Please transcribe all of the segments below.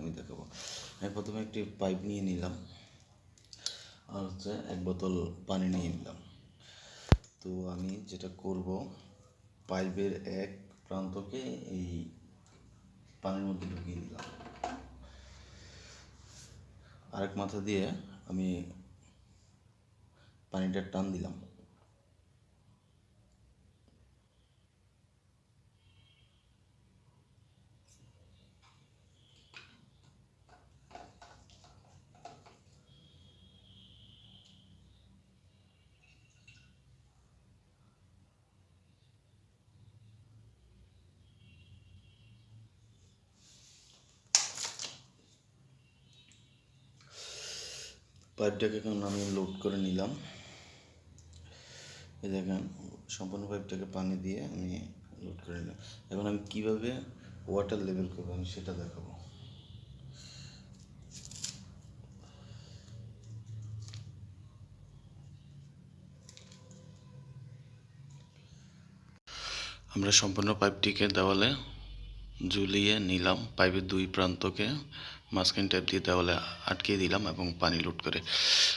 আমি দেখাবো। আমি প্রথমে একটি পাইপ নিয়ে নিলাম আর হচ্ছে 1 বোতল পানি নিয়ে নিলাম। তো আমি যেটা করব, পাইপের এক প্রান্তকে এই পানির মধ্যে ঢুকিয়ে দিলাম, আরেক মাথা দিয়ে আমি পানিটা টান দিলাম। পাইপটাকে এখন আমি লোড করে নিলাম। এই দেখেন, সম্পূর্ণ পাইপটাকে পানি দিয়ে আমি লোড করে নিলাম। এখন আমি কীভাবে ওয়াটার লেভেল করবো আমি সেটা দেখাবো। আমরা সম্পূর্ণ পাইপটিকে দেওয়ালে ঝুলিয়ে নিলাম, পাইপের 2 প্রান্তকে মাঝখান টাইপ দিয়ে দেওয়ালে আটকিয়ে দিলাম এবং পানি লোড করে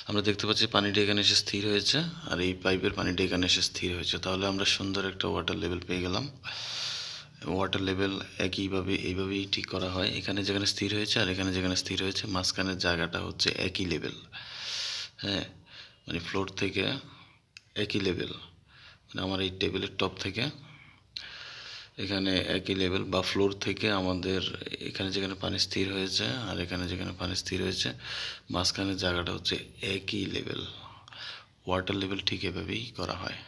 আমরা দেখতে পাচ্ছি পানিটা এখানে এসে স্থির হয়েছে, আর এই পাইপের পানিটা এখানে এসে স্থির হয়েছে। তাহলে আমরা সুন্দর একটা ওয়াটার লেভেল পেয়ে গেলাম। ওয়াটার লেভেল এইভাবেই ঠিক করা হয়। এখানে যেখানে স্থির হয়েছে আর এখানে যেখানে স্থির হয়েছে মাঝখানের জায়গাটা হচ্ছে একই লেভেল। হ্যাঁ, মানে ফ্লোর থেকে একই লেভেল, মানে আমার এই টেবিলের টপ থেকে এখানে একই লেভেল, বা ফ্লোর থেকে আমাদের এখানে যেখানে পানি স্থির হয়েছে আর এখানে যেখানে পানি স্থির হয়েছে মাঝখানের জায়গাটা হচ্ছে একই লেভেল। ওয়াটার লেভেল ঠিক এভাবেই করা হয়।